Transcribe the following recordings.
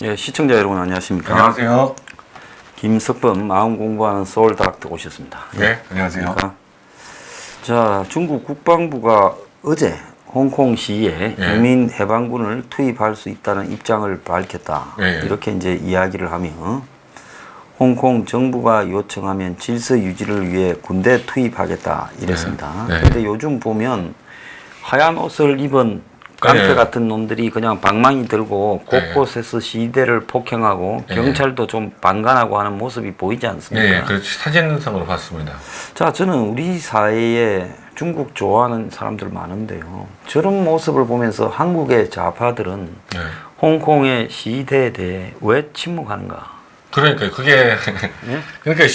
예, 시청자 여러분 안녕하십니까? 안녕하세요. 김석범 마음 공부하는 소울닥터 오셨습니다. 네, 안녕하세요. 그러니까 자, 중국 국방부가 어제 홍콩 시에 네. 유민 해방군을 투입할 수 있다는 입장을 밝혔다. 네. 이렇게 이제 이야기를 하며 홍콩 정부가 요청하면 질서 유지를 위해 군대 투입하겠다 이랬습니다. 네. 그런데 요즘 보면 하얀 옷을 입은 깡패 네. 같은 놈들이 그냥 방망이 들고 곳곳에서 시대를 폭행하고 네. 경찰도 좀 방관하고 하는 모습이 보이지 않습니까? 네, 그렇지. 사진상으로 봤습니다. 자, 저는 우리 사회에 중국 좋아하는 사람들 많은데요. 저런 모습을 보면서 한국의 좌파들은 네. 홍콩의 시대에 대해 왜 침묵하는가? 그러니까 그게 네? 그러니까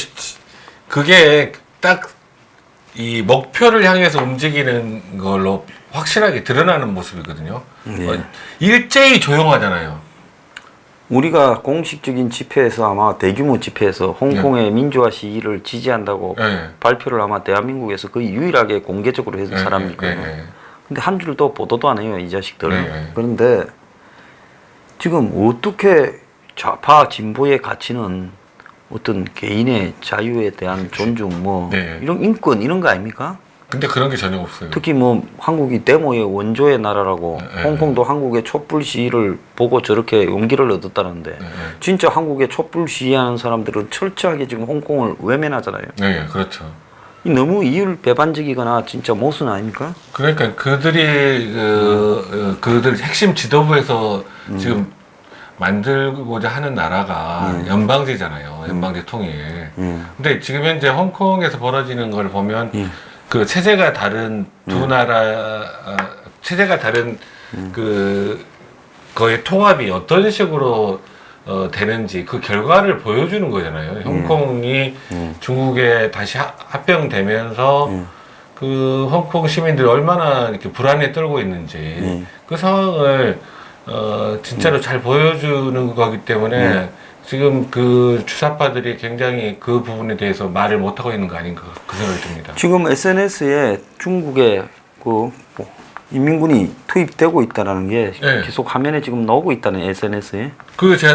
그게 딱 이 목표를 향해서 움직이는 걸로 확실하게 드러나는 모습이거든요. 네. 일제히 조용하잖아요. 우리가 공식적인 집회에서 아마 대규모 집회에서 홍콩의 민주화 시위를 지지한다고 네. 발표를 아마 대한민국에서 거의 유일하게 공개적으로 해준 네, 사람이거든요. 네, 네. 근데 한 줄도 보도도 안 해요, 이 자식들. 네. 그런데 지금 어떻게 좌파 진보의 가치는 어떤 개인의 자유에 대한 존중, 뭐 네. 이런 인권 이런 거 아닙니까? 근데 그런 게 전혀 없어요. 특히 뭐 한국이 데모의 원조의 나라라고 네. 홍콩도 한국의 촛불 시위를 보고 저렇게 용기를 얻었다는데 네. 진짜 한국의 촛불 시위하는 사람들은 철저하게 지금 홍콩을 외면하잖아요. 네, 그렇죠. 이 너무 이율 배반적이거나 진짜 모순 아닙니까? 그러니까 그들이 그들 핵심 지도부에서 지금 만들고자 하는 나라가 연방제잖아요. 연방제 통일. 근데 지금 현재 홍콩에서 벌어지는 걸 보면 그 체제가 다른 두 나라 체제가 다른 그 거의 통합이 어떤 식으로 되는지 그 결과를 보여주는 거잖아요. 홍콩이 중국에 다시 합병되면서 그 홍콩 시민들이 얼마나 이렇게 불안에 떨고 있는지 그 상황을 진짜로 잘 보여주는 거기 때문에 지금 그 주사파들이 굉장히 그 부분에 대해서 말을 못하고 있는 거 아닌가 그 생각이 듭니다. 지금 SNS에 중국의 그 인민군이 투입되고 있다는 게 네. 계속 화면에 지금 나오고 있다는 SNS에.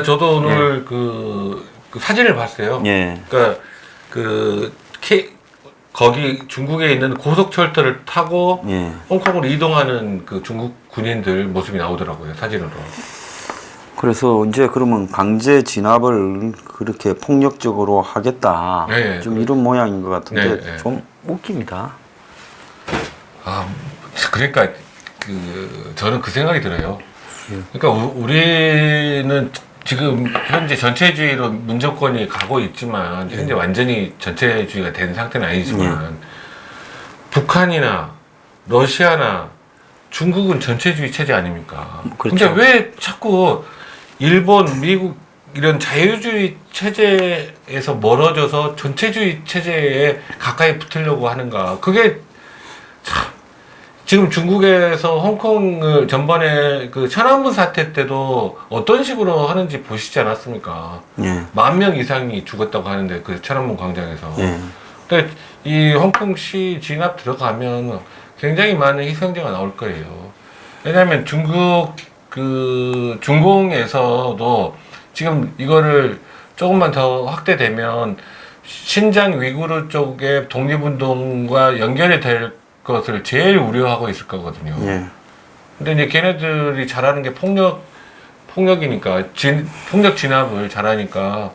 저도 오늘 그 사진을 봤어요. 예. 그러니까 거기 중국에 있는 고속철도를 타고 예. 홍콩으로 이동하는 그 중국 군인들 모습이 나오더라고요, 사진으로. 그래서 이제 그러면 강제 진압을 그렇게 폭력적으로 하겠다. 네, 좀 이런 모양인 것 같은데 네. 좀 웃깁니다. 아, 그러니까 저는 그 생각이 들어요. 그러니까 우리는 지금 현재 전체주의로 문정권이 가고 있지만 현재 완전히 전체주의가 된 상태는 아니지만 북한이나 러시아나 중국은 전체주의 체제 아닙니까? 그렇죠. 근데 왜 자꾸 일본, 미국 이런 자유주의 체제에서 멀어져서 전체주의 체제에 가까이 붙으려고 하는가? 그게 참 지금 중국에서 홍콩을 전번에 그 천안문 사태 때도 어떤 식으로 하는지 보시지 않았습니까? 예. 10,000명 이상이 죽었다고 하는데 그 천안문 광장에서. 예. 근데 이 홍콩시 진압 들어가면 굉장히 많은 희생자가 나올 거예요. 왜냐하면 중공에서도 지금 이거를 조금만 더 확대되면 신장 위구르 쪽의 독립운동과 연결이 될 것을 제일 우려하고 있을 거거든요. 예. 근데 이제 걔네들이 잘하는 게 폭력이니까 폭력 진압을 잘하니까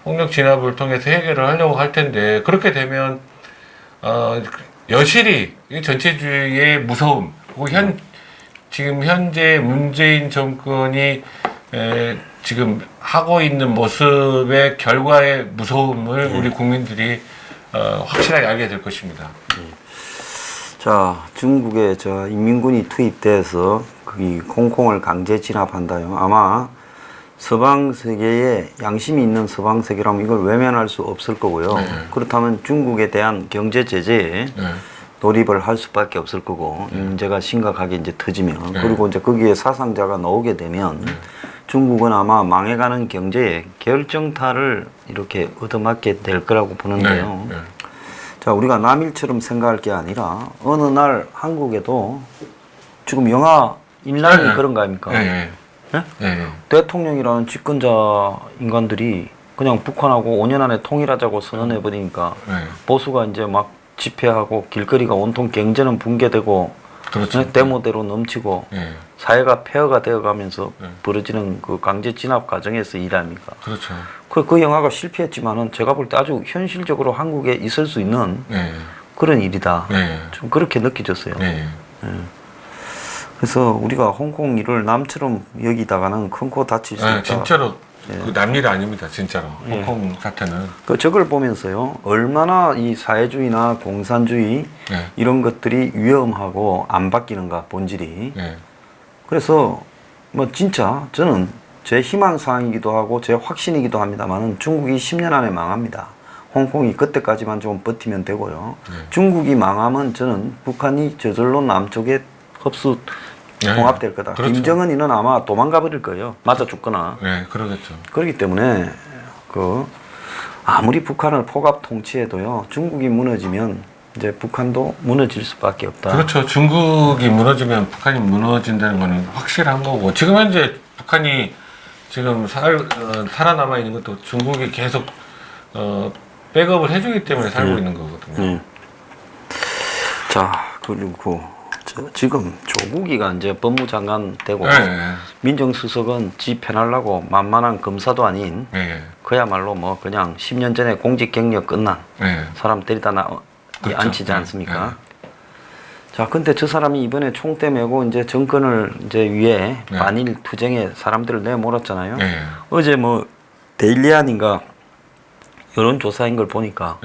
폭력 진압을 통해서 해결을 하려고 할 텐데 그렇게 되면 여실히 이 전체주의의 무서움 그리고 지금 현재 문재인 정권이 지금 하고 있는 모습의 결과의 무서움을 우리 국민들이 확실하게 알게 될 것입니다. 자, 중국에 인민군이 투입돼서 거기 홍콩을 강제 진압한다요. 아마 서방 세계에 양심이 있는 서방 세계라면 이걸 외면할 수 없을 거고요. 그렇다면 중국에 대한 경제 제재에 돌입을 할 수밖에 없을 거고 문제가 심각하게 이제 터지면 그리고 이제 거기에 사상자가 나오게 되면 중국은 아마 망해가는 경제에 결정타를 이렇게 얻어맞게 될 거라고 보는데요. 자, 우리가 남일처럼 생각할 게 아니라 어느 날 한국에도 지금 영화 인라인이 그런 거 아닙니까? 대통령이라는 집권자 인간들이 그냥 북한하고 5년 안에 통일하자고 선언해 버리니까 보수가 이제 막 집회하고 길거리가 온통 경제는 붕괴되고 그렇죠. 데모대로 넘치고 사회가 폐허가 되어가면서 벌어지는 그 강제 진압 과정에서 일합니까? 그렇죠. 그 영화가 실패했지만은 제가 볼 때 아주 현실적으로 한국에 있을 수 있는 그런 일이다. 좀 그렇게 느껴졌어요. 그래서 우리가 홍콩 일을 남처럼 여기다가는 큰 코 다칠 수 있다. 진짜로 그 남일 아닙니다. 진짜로 홍콩 사태는. 그 저걸 보면서요, 얼마나 이 사회주의나 공산주의 이런 것들이 위험하고 안 바뀌는가 본질이. 그래서 뭐 진짜 저는 제 희망사항이기도 하고 제 확신이기도 합니다만은 중국이 10년 안에 망합니다. 홍콩이 그때까지만 좀 버티면 되고요. 중국이 망하면 저는 북한이 저절로 남쪽에 흡수 통합될 거다. 그렇죠. 김정은이는 아마 도망가 버릴 거예요. 맞아 죽거나. 그러겠죠. 그렇기 때문에 아무리 북한을 포갑 통치해도요, 중국이 무너지면 이제 북한도 무너질 수밖에 없다. 그렇죠. 중국이 무너지면 북한이 무너진다는 거는 확실한 거고, 지금 현재 북한이 지금 살아남아 있는 것도 중국이 계속 백업을 해주기 때문에 살고 있는 거거든요. 자, 그리고 지금 조국이가 이제 법무장관 되고 민정수석은 지 편하려고 만만한 검사도 아닌 그야말로 뭐 그냥 10년 전에 공직 경력 끝난 사람 데리다 그렇죠. 앉히지 않습니까? 자, 근데 저 사람이 이번에 총대 메고 이제 정권을 이제 위해 반일 투쟁에 사람들을 내몰았잖아요. 어제 뭐 데일리안인가 여론조사인 걸 보니까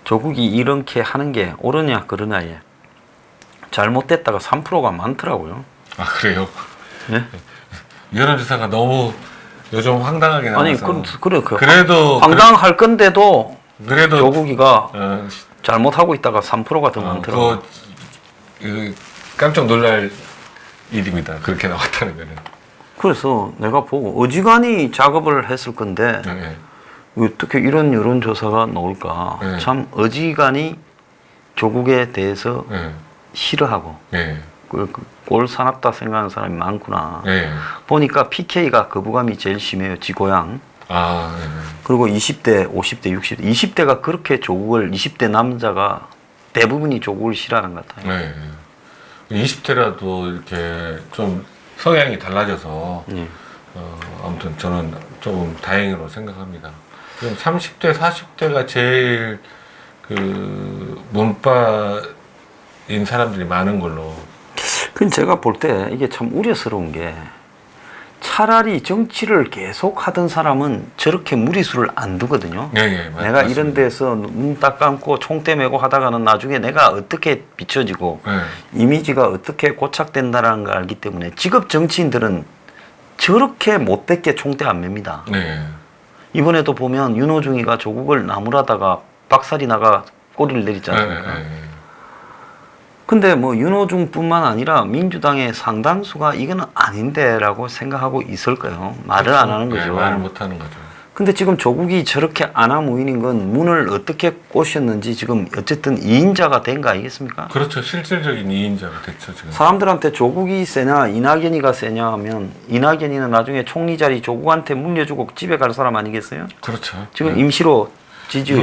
조국이 이렇게 하는 게 옳으냐 그러냐에 잘못됐다가 3%가 많더라고요. 아, 그래요? 여론조사가 너무 요즘 황당하게 나와서. 아니, 그래도 황당할 건데도 그래도 조국이가 잘못하고 있다가 3%가 더 많더라고요. 깜짝 놀랄 일입니다. 그렇게 나왔다는 거는. 그래서 내가 보고 어지간히 작업을 했을 건데 어떻게 이런 여론조사가 나올까. 참 어지간히 조국에 대해서 싫어하고 꼴 사납다 생각하는 사람이 많구나. 보니까 PK가 거부감이 제일 심해요. 지 고향. 그리고 20대, 50대, 60대. 20대가 그렇게 조국을 20대 남자가 대부분이 조국을 싫어하는 것 같아요. 20대라도 이렇게 좀 성향이 달라져서 아무튼 저는 조금 다행으로 생각합니다. 30대, 40대가 제일 그 문파인 사람들이 많은 걸로. 근데 제가 볼 때 이게 참 우려스러운 게 차라리 정치를 계속 하던 사람은 저렇게 무리수를 안 두거든요. 내가 맞습니다. 이런 데서 눈 딱 감고 총대 메고 하다가는 나중에 내가 어떻게 비춰지고 이미지가 어떻게 고착된다는 걸 알기 때문에 직업 정치인들은 저렇게 못됐게 총대 안 맵니다. 이번에도 보면 윤호중이가 조국을 나무라다가 박살이 나가 꼬리를 내리지 않습니까? 근데 뭐 윤호중뿐만 아니라 민주당의 상당수가 이거는 아닌데라고 생각하고 있을 거예요. 말을 안 하는 거죠. 말을 못 하는 거죠. 근데 지금 조국이 저렇게 안하무인인 건 문을 어떻게 꼬셨는지 지금 어쨌든 2인자가 된 거 아니겠습니까? 그렇죠. 실질적인 2인자가 됐죠. 지금. 사람들한테 조국이 세냐 이낙연이가 세냐 하면 이낙연이는 나중에 총리 자리 조국한테 물려주고 집에 갈 사람 아니겠어요? 그렇죠. 지금 임시로 지지율.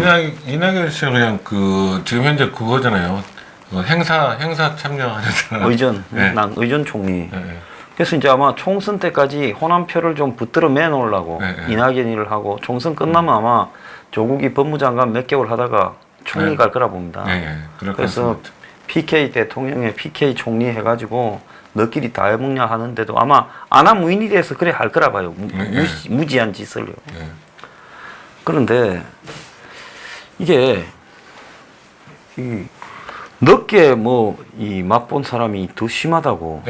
이낙연 씨는 그냥 지금 현재 그거잖아요. 행사 참여하는 사람. 의전 총리. 그래서 이제 아마 총선 때까지 호남표를 좀 붙들어 매놓으려고 이낙연이를 하고 총선 끝나면 아마 조국이 법무장관 몇 개월 하다가 총리 갈 거라 봅니다. 그래서 PK 대통령의 PK 총리 해가지고 너끼리 다 해먹냐 하는데도 아마 안하무인이 돼서 그래 할 거라 봐요. 무지한 짓을요. 그런데 이게 늦게 이 맛본 사람이 더 심하다고.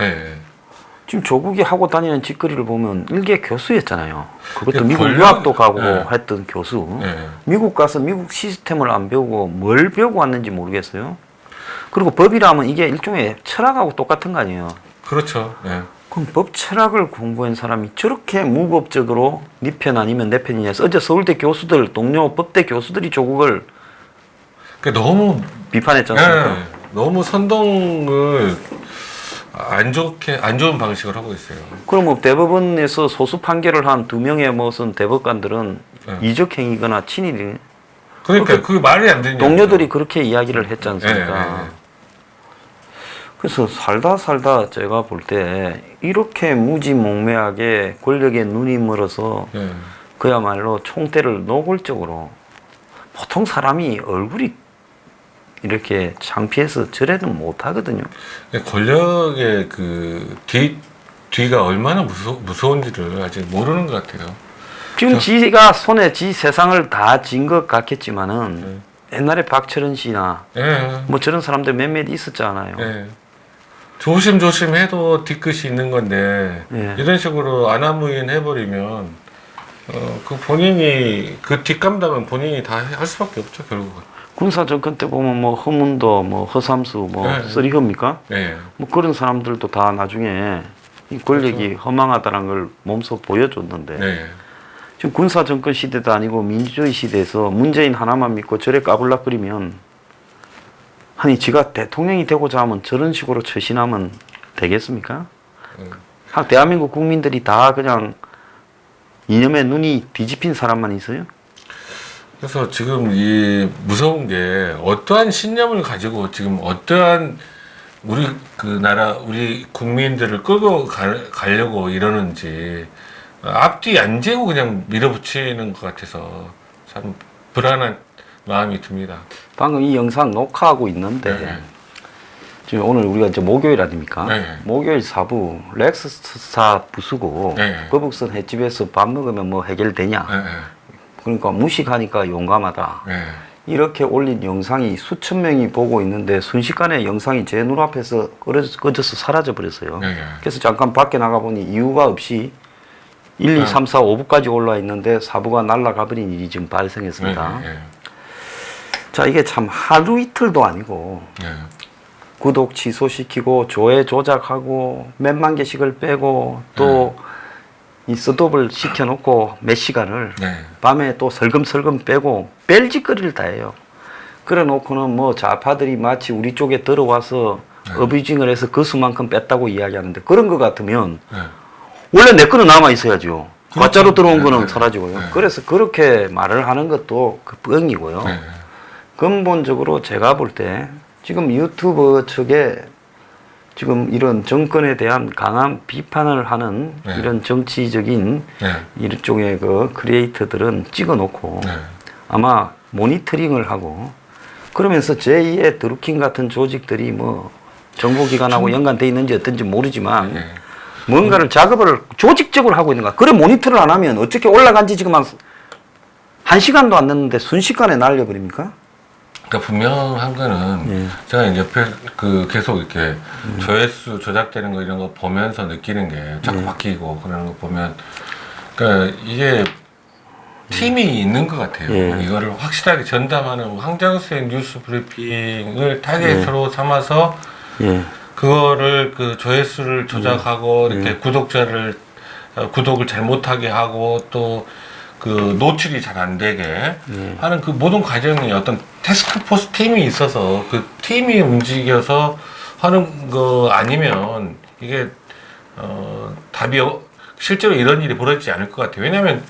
지금 조국이 하고 다니는 짓거리를 보면 일개 교수였잖아요. 그것도 미국 유학도 가고 했던 교수. 미국 가서 미국 시스템을 안 배우고 뭘 배우고 왔는지 모르겠어요. 그리고 법이라면 이게 일종의 철학하고 똑같은 거 아니에요. 그렇죠. 예. 그럼 법 철학을 공부한 사람이 저렇게 무법적으로 네 편 아니면 내 편이냐. 어제 서울대 교수들, 동료 법대 교수들이 조국을 너무 비판했지 않습니까? 예, 너무 선동을 안 좋은 방식을 하고 있어요. 그럼 뭐 대법원에서 소수 판결을 한 2명의 무슨 대법관들은 이적행위거나 친일이. 그러니까 그게 말이 안 되냐. 동료들이 그렇게 이야기를 했지 않습니까? 예. 그래서 살다 제가 볼 때 이렇게 무지몽매하게 권력에 눈이 멀어서 예. 그야말로 총대를 노골적으로 보통 사람이 얼굴이 이렇게 창피해서 저래는 못하거든요. 권력의 그 뒤가 얼마나 무서운지를 아직 모르는 것 같아요. 지금 지가 손에 지 세상을 다 진 것 같겠지만은 옛날에 박철원 씨나 뭐 저런 사람들 몇몇 있었잖아요. 조심조심 해도 뒤끝이 있는 건데 이런 식으로 안하무인 해버리면 그 본인이 그 뒷감당은 본인이 다 할 수밖에 없죠 결국은. 군사 정권 때 보면 뭐 허문도, 뭐 허삼수, 뭐 쓰리허입니까? 뭐 그런 사람들도 다 나중에 이 권력이 그렇죠. 허망하다는 걸 몸소 보여줬는데 지금 군사 정권 시대도 아니고 민주주의 시대에서 문재인 하나만 믿고 저래 까불락거리면 아니 지가 대통령이 되고자 하면 저런 식으로 처신하면 되겠습니까? 대한민국 국민들이 다 그냥 이념에 눈이 뒤집힌 사람만 있어요? 그래서 지금 이 무서운 게 어떠한 신념을 가지고 지금 어떠한 우리 그 나라 우리 국민들을 끌고 가려고 이러는지 앞뒤 안 재고 그냥 밀어붙이는 것 같아서 참 불안한 마음이 듭니다. 방금 이 영상 녹화하고 있는데 지금 오늘 우리가 이제 목요일 아닙니까? 목요일 4부 렉스스타 부수고 거북선 횟집에서 밥 먹으면 뭐 해결되냐? 그러니까 무식하니까 용감하다. 이렇게 올린 영상이 수천 명이 보고 있는데 순식간에 영상이 제 눈앞에서 꺼져서 사라져 버렸어요. 그래서 잠깐 밖에 나가보니 이유가 없이 1, 2, 3, 4, 5부까지 올라 있는데 4부가 날아가 버린 일이 지금 발생했습니다. 자, 이게 참 하루 이틀도 아니고 구독 취소시키고 조회 조작하고 몇만 개씩을 빼고 또 이 스톱을 시켜놓고 몇 시간을 밤에 또 설금설금 빼고 뺄짓거리를 다 해요. 그래 놓고는 뭐 좌파들이 마치 우리 쪽에 들어와서 어뷰징을 해서 그 수만큼 뺐다고 이야기하는데 그런 것 같으면 원래 내 거는 남아 있어야죠. 가짜로 들어온 거는 사라지고요. 그래서 그렇게 말을 하는 것도 그 뻥이고요. 근본적으로 제가 볼 때 지금 유튜브 측에 지금 이런 정권에 대한 강한 비판을 하는 이런 정치적인 일종의 그 크리에이터들은 찍어놓고 아마 모니터링을 하고 그러면서 제2의 드루킹 같은 조직들이 뭐 정보기관하고 연관돼 있는지 어떤지 모르지만 뭔가를 작업을 조직적으로 하고 있는가. 그래 모니터를 안 하면 어떻게 올라간 지 지금 한 시간도 안 됐는데 순식간에 날려버립니까? 그러니까 분명한 거는 제가 이제 옆에 그 계속 이렇게 조회수 조작되는 거 이런 거 보면서 느끼는 게 자꾸 바뀌고 그러는 거 보면 그러니까 이게 팀이 있는 것 같아요. 이거를 확실하게 전담하는 황장수의 뉴스 브리핑을 타겟으로 삼아서 그거를 그 조회수를 조작하고 이렇게 구독을 잘못하게 하고 또 그 노출이 잘 안 되게 하는 그 모든 과정이 어떤 태스크포스 팀이 있어서 그 팀이 움직여서 하는 거 아니면 이게 답이 실제로 이런 일이 벌어지지 않을 것 같아요. 왜냐하면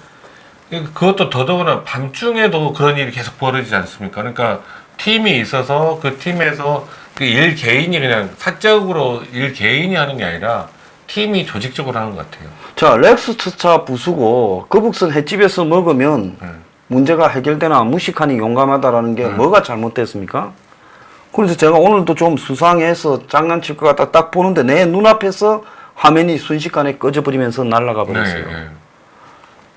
그것도 더더구나 밤중에도 그런 일이 계속 벌어지지 않습니까? 그러니까 팀이 있어서 그 팀에서 그 일 개인이 그냥 사적으로 일 개인이 하는 게 아니라 팀이 조직적으로 하는 것 같아요. 자, 렉스스타 부수고 거북선 횟집에서 먹으면 문제가 해결되나 무식하니 용감하다라는 게 뭐가 잘못됐습니까? 그래서 제가 오늘도 좀 수상해서 장난칠 것 같다 딱 보는데 내 눈앞에서 화면이 순식간에 꺼져버리면서 날아가 버렸어요.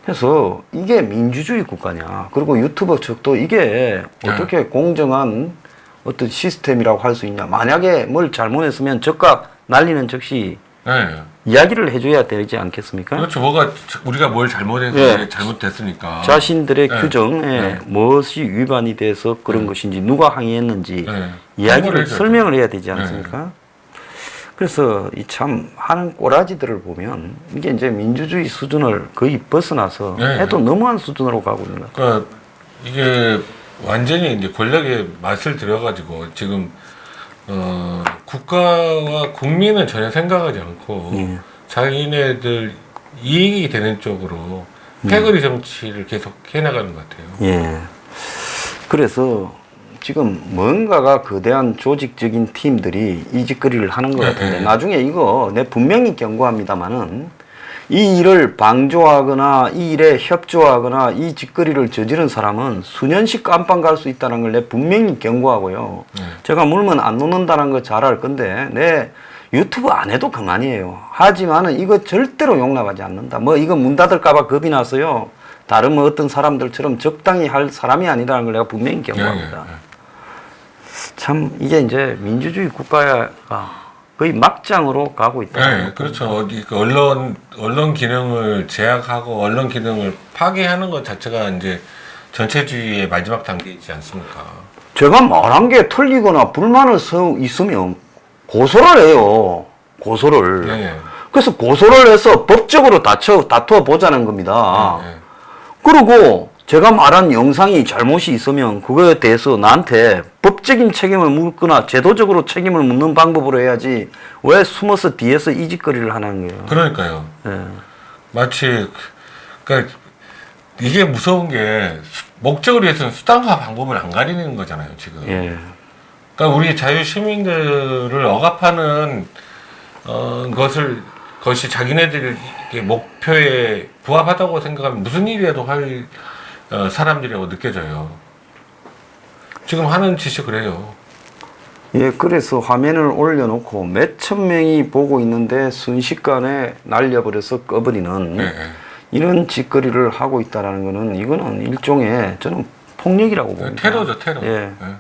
그래서 이게 민주주의 국가냐. 그리고 유튜버 측도 이게 어떻게 공정한 어떤 시스템이라고 할 수 있냐. 만약에 뭘 잘못했으면 즉각 날리는 즉시 네. 이야기를 해줘야 되지 않겠습니까? 그렇죠. 뭐가 우리가 뭘 잘못해서 네. 잘못됐으니까 자신들의 네. 규정에 네. 무엇이 위반이 돼서 그런 것인지 누가 항의했는지 네. 이야기를 해줘야죠. 설명을 해야 되지 않습니까? 그래서 이 참 하는 꼬라지들을 보면 이게 이제 민주주의 수준을 거의 벗어나서 네. 해도 너무한 수준으로 가고 있는 것 같아요. 그러니까 이게 완전히 이제 권력의 맛을 들여가지고 지금 국가와 국민은 전혀 생각하지 않고 예. 자기네들 이익이 되는 쪽으로 패거리 정치를 계속 해나가는 것 같아요. 예. 그래서 지금 뭔가가 거대한 조직적인 팀들이 이 짓거리를 하는 것 같은데 나중에 이거 내 분명히 경고합니다만은 이 일을 방조하거나 이 일에 협조하거나 이 짓거리를 저지른 사람은 수년씩 깜빵 갈 수 있다는 걸 내 분명히 경고하고요. 제가 물면 안 놓는다는 거 잘 알 건데 내 유튜브 안 해도 그만이에요. 하지만은 이거 절대로 용납하지 않는다. 뭐 이거 문 닫을까봐 겁이 나서요. 다른 뭐 어떤 사람들처럼 적당히 할 사람이 아니라는 걸 내가 분명히 경고합니다. 참 이게 이제 민주주의 국가가 거의 막장으로 가고 있다. 네, 그렇죠. 그 언론 기능을 제약하고 언론 기능을 파괴하는 것 자체가 이제 전체주의의 마지막 단계이지 않습니까? 제가 말한 게 틀리거나 불만을 있으면 고소를 해요. 고소를. 네. 그래서 고소를 해서 법적으로 다투어 보자는 겁니다. 네. 그리고 제가 말한 영상이 잘못이 있으면 그거에 대해서 나한테 법적인 책임을 묻거나 제도적으로 책임을 묻는 방법으로 해야지 왜 숨어서 뒤에서 이 짓거리를 하는 거예요. 그러니까요. 예. 마치 그러니까 이게 무서운 게 목적을 위해서는 수단과 방법을 안 가리는 거잖아요, 지금. 예. 그러니까 우리 자유 시민들을 억압하는 것이 자기네들의 목표에 부합하다고 생각하면 무슨 일이라도 할 사람들이라고 느껴져요. 지금 하는 짓이 그래요. 예, 그래서 화면을 올려놓고 몇천 명이 보고 있는데 순식간에 날려버려서 꺼버리는 네. 이런 짓거리를 하고 있다라는 거는 이거는 일종의 저는 폭력이라고 봅니다. 테러죠, 테러. 예. 네.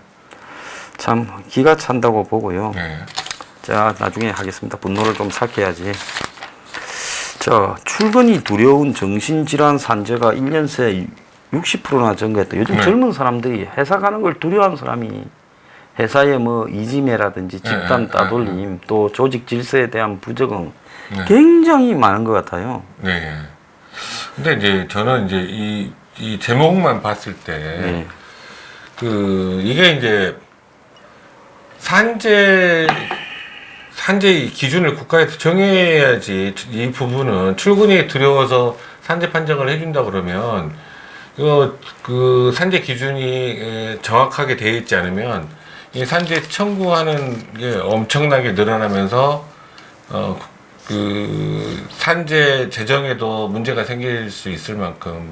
참 기가 찬다고 보고요. 네. 자, 나중에 하겠습니다. 분노를 좀 삭혀야지. 자, 출근이 두려운 정신질환 산재가 1년 새 60%나 증가했다. 요즘 네. 젊은 사람들이 회사 가는 걸 두려워하는 사람이 회사의 뭐 이지매라든지 집단 따돌림 또 조직 질서에 대한 부적응 굉장히 많은 것 같아요. 네. 근데 이제 저는 이제 이 제목만 봤을 때 이게 이제 산재 기준을 국가에서 정해야지. 이 부분은 출근이 두려워서 산재 판정을 해준다 그러면 그 산재 기준이 정확하게 되어 있지 않으면 이 산재 청구하는 게 엄청나게 늘어나면서 그 산재 재정에도 문제가 생길 수 있을 만큼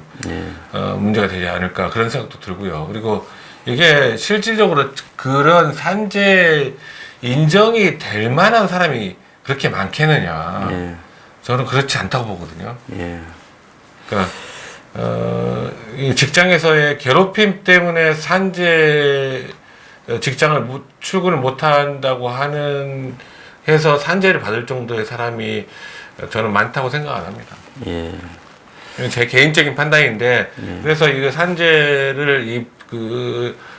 문제가 되지 않을까 그런 생각도 들고요. 그리고 이게 실질적으로 그런 산재 인정이 될 만한 사람이 그렇게 많겠느냐? 저는 그렇지 않다고 보거든요. 그러니까 이 직장에서의 괴롭힘 때문에 산재 출근을 못 한다고 하는 해서 산재를 받을 정도의 사람이 저는 많다고 생각 안 합니다. 제 개인적인 판단인데 그래서 이 산재를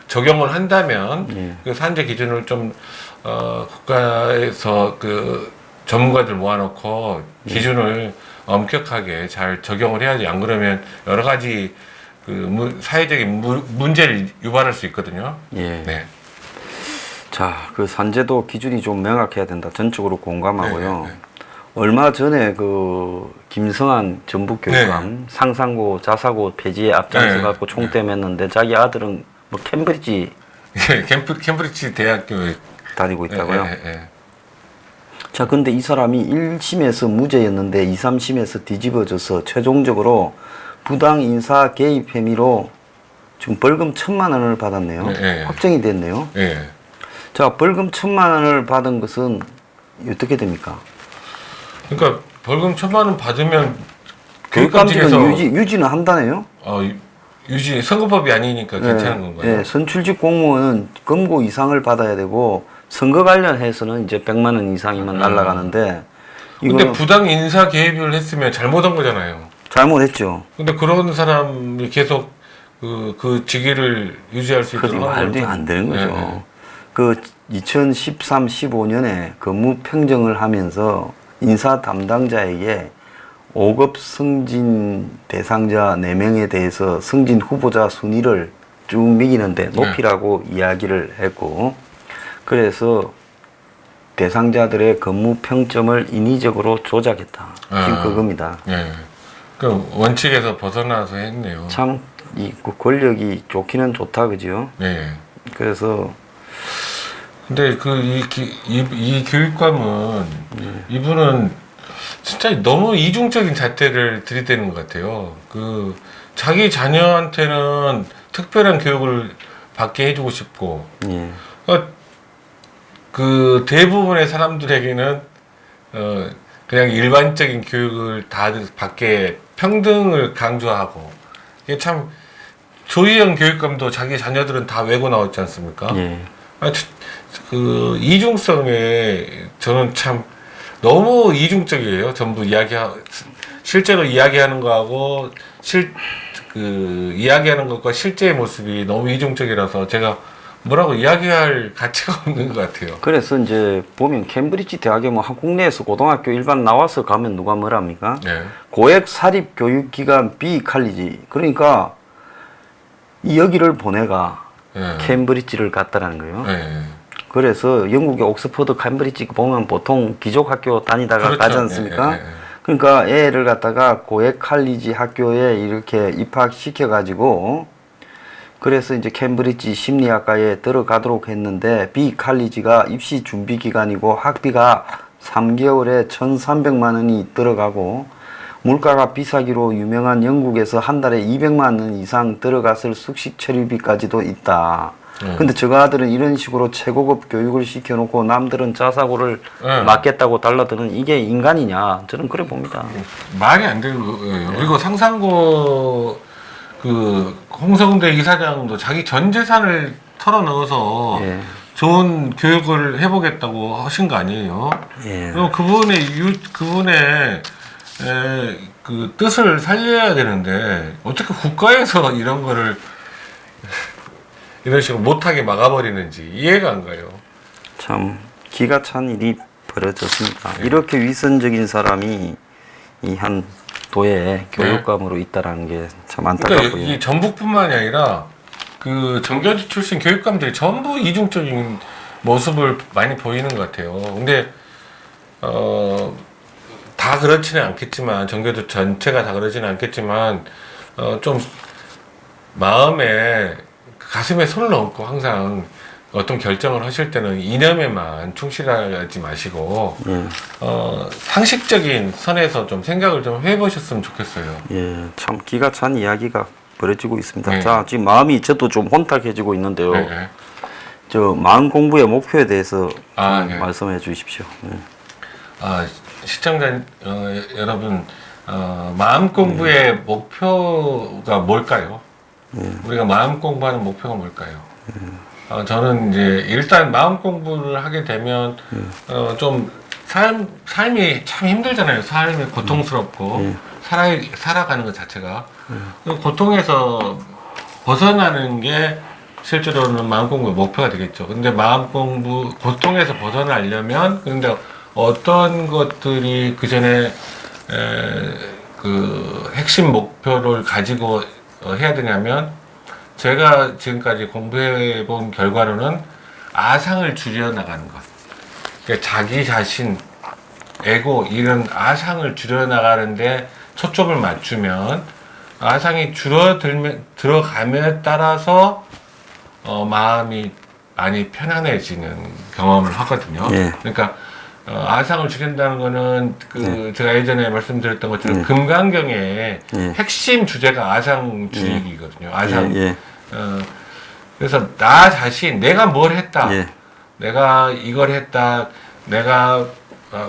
적용을 한다면 그 산재 기준을 좀 국가에서 그 전문가들 모아놓고 기준을 엄격하게 잘 적용을 해야지. 안 그러면 여러 가지 그 사회적인 문제를 유발할 수 있거든요. 네. 자, 그 산재도 기준이 좀 명확해야 된다. 전적으로 공감하고요. 얼마 전에 그 김성한 전북교육감 상상고 자사고 폐지에 앞장서 갖고 총대 맸는데 자기 아들은 뭐 캠브리지 캠브리지 대학교에 다니고 있다고요. 자, 근데 이 사람이 1심에서 무죄였는데 2, 3심에서 뒤집어져서 최종적으로 부당 인사 개입 혐의로 지금 벌금 1,000만 원을 받았네요. 확정이 됐네요. 자, 벌금 1,000만 원을 받은 것은 어떻게 됩니까? 그러니까 벌금 1,000만 원 받으면 교육감직은 유지는 한다네요. 유지 선거법이 아니니까 괜찮은 건가요? 선출직 공무원은 금고 이상을 받아야 되고 선거 관련해서는 이제 100만 원 이상이면 날아가는데 근데 부당 인사 개입을 했으면 잘못한 거잖아요. 잘못했죠. 근데 그런 사람이 계속 그 직위를 유지할 수 그게 있도록 말도 안 되는 거죠. 그 2013, 15년에 근무 평정을 하면서 인사 담당자에게 5급 승진 대상자 4명에 대해서 승진 후보자 순위를 쭉 매기는데 높이라고 이야기를 했고, 그래서 대상자들의 근무 평점을 인위적으로 조작했다. 지금 그겁니다. 그 원칙에서 벗어나서 했네요. 참 이 권력이 좋기는 좋다, 그죠? 그래서 근데 이 교육감은 이분은 진짜 너무 이중적인 잣대를 들이대는 것 같아요. 그 자기 자녀한테는 특별한 교육을 받게 해주고 싶고, 그 대부분의 사람들에게는 그냥 일반적인 교육을 다 받게 평등을 강조하고, 이게 참 조희영 교육감도 자기 자녀들은 다 외고 나왔지 않습니까? 그 이중성에 저는 참 너무 이중적이에요. 전부 실제로 이야기하는 거하고 이야기하는 것과 실제의 모습이 너무 이중적이라서 제가 뭐라고 이야기할 가치가 없는 것 같아요. 그래서 이제 보면 캠브리지 대학에 뭐 국내에서 고등학교 일반 나와서 가면 누가 뭐랍니까? 고액 사립 교육기관 B 칼리지. 그러니까 여기를 보내가 캠브리지를 갔다라는 거예요. 그래서 영국의 옥스퍼드 캠브리지 보면 보통 기족 학교 다니다가 가지 않습니까? 그러니까 애를 갖다가 고액 칼리지 학교에 이렇게 입학시켜 가지고, 그래서 이제 캠브리지 심리학과에 들어가도록 했는데, B 칼리지가 입시 준비 기간이고 학비가 3개월에 1,300만 원이 들어가고, 물가가 비싸기로 유명한 영국에서 한 달에 200만 원 이상 들어갔을 숙식 처리비까지도 있다. 근데 저 아들은 이런 식으로 최고급 교육을 시켜놓고 남들은 자사고를 맞겠다고 달라드는 이게 인간이냐? 저는 그래 봅니다. 말이 안 되는 거예요. 그리고 상상고 홍성대 이사장도 자기 전 재산을 털어넣어서 좋은 교육을 해보겠다고 하신 거 아니에요? 그럼 그분의 그 뜻을 살려야 되는데 어떻게 국가에서 이런 거를 이런 식으로 못하게 막아버리는지 이해가 안 가요. 참 기가 찬 일이 벌어졌습니다. 이렇게 위선적인 사람이 이 한 도의 교육감으로 있다라는 게 참 안타깝고요. 그러니까 이 전북뿐만이 아니라 그 정교조 출신 교육감들이 전부 이중적인 모습을 많이 보이는 것 같아요. 근데 다 그렇지는 않겠지만, 정교조 전체가 다 그러지는 않겠지만, 좀 마음에 가슴에 손을 얹고 항상 어떤 결정을 하실 때는 이념에만 충실하지 마시고 상식적인 선에서 좀 생각을 좀 해보셨으면 좋겠어요. 참 기가 찬 이야기가 벌어지고 있습니다. 자, 지금 마음이 저도 좀 혼탁해지고 있는데요. 저 마음 공부의 목표에 대해서 말씀해 주십시오. 시청자 여러분, 마음 공부의 목표가 뭘까요? 우리가 마음 공부하는 목표가 뭘까요? 저는 이제 일단 마음 공부를 하게 되면 좀 삶이 참 힘들잖아요. 삶이 고통스럽고 살아가는 것 자체가 그 고통에서 벗어나는 게 실제로는 마음 공부의 목표가 되겠죠. 근데 마음 공부 고통에서 벗어나려면 근데 어떤 것들이 그 전에 그 핵심 목표를 가지고 해야 되냐면, 제가 지금까지 공부해 본 결과로는 아상을 줄여 나가는 것. 그러니까 자기 자신, 에고 이런 아상을 줄여 나가는데 초점을 맞추면 아상이 들어감에 따라서 마음이 많이 편안해지는 경험을 하거든요. 그러니까 아상을 줄인다는 거는 제가 예전에 말씀드렸던 것처럼 금강경의 핵심 주제가 아상 줄이기거든요. 아상. 그래서 나 자신, 내가 뭘 했다, 내가 이걸 했다, 내가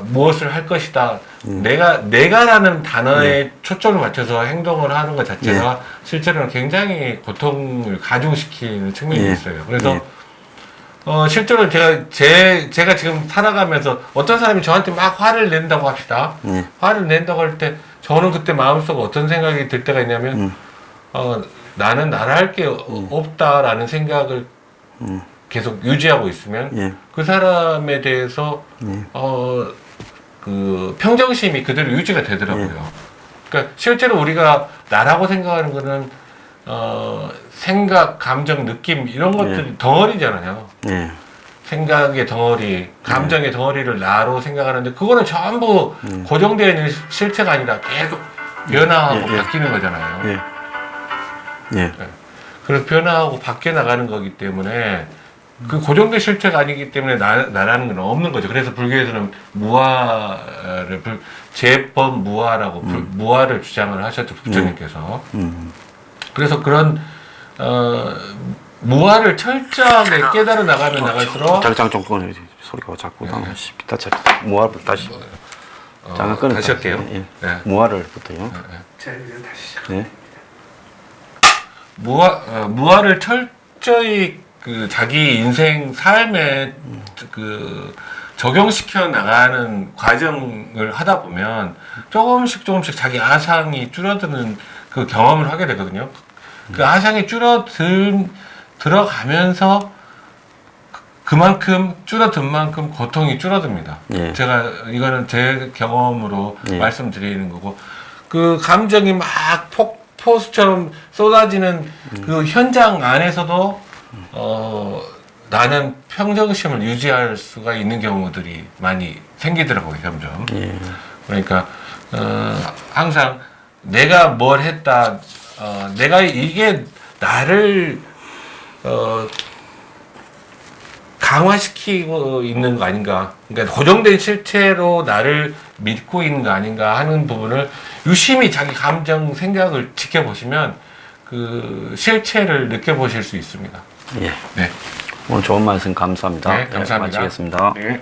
무엇을 할 것이다, 내가라는 단어에 초점을 맞춰서 행동을 하는 것 자체가 실제로는 굉장히 고통을 가중시키는 측면이 있어요. 그래서 실제로 제가 지금 살아가면서 어떤 사람이 저한테 막 화를 낸다고 합시다. 화를 낸다고 할 때 저는 그때 마음속에 어떤 생각이 들 때가 있냐면 나는 나랄 게 없다라는 생각을 계속 유지하고 있으면 그 사람에 대해서 그 평정심이 그대로 유지가 되더라고요. 그러니까 실제로 우리가 나라고 생각하는 거는 생각, 감정, 느낌 이런 것들이 덩어리잖아요. 생각의 덩어리, 감정의 덩어리를 나로 생각하는데 그거는 전부 고정되어 있는 실체가 아니라 계속 변화하고 바뀌는 거잖아요. 그래서 변화하고 바뀌어 나가는 거기 때문에 그 고정된 실체가 아니기 때문에 나라는 건 없는 거죠. 그래서 불교에서는 무아를 제법 무아라고 무아를 주장을 하셨죠, 부처님께서. 그래서 그런 무아를 철저하게 깨달아 나가면 나갈수록 장좀 꺼내. 소리가 자꾸 나면 비타차 무아를 다시 장을 끊어. 다시 할게요. 무아를부터요. 자, 이제 다시 시작. 무아를 철저히 그 자기 인생 삶에 그 적용시켜 나가는 과정을 하다 보면 조금씩 자기 아상이 줄어드는 그 경험을 하게 되거든요. 그 아상이 들어가면서 그만큼 줄어든 만큼 고통이 줄어듭니다. 제가 이거는 제 경험으로 말씀드리는 거고, 그 감정이 막 폭포수처럼 쏟아지는 그 현장 안에서도 나는 평정심을 유지할 수가 있는 경우들이 많이 생기더라고요, 점점. 그러니까 항상 내가 뭘 했다, 내가 이게 나를 강화시키고 있는 거 아닌가, 그러니까 고정된 실체로 나를 믿고 있는 거 아닌가 하는 부분을 유심히 자기 감정, 생각을 지켜보시면 그 실체를 느껴보실 수 있습니다. 네. 오늘 좋은 말씀 감사합니다. 네, 감사합니다. 마치겠습니다. 네.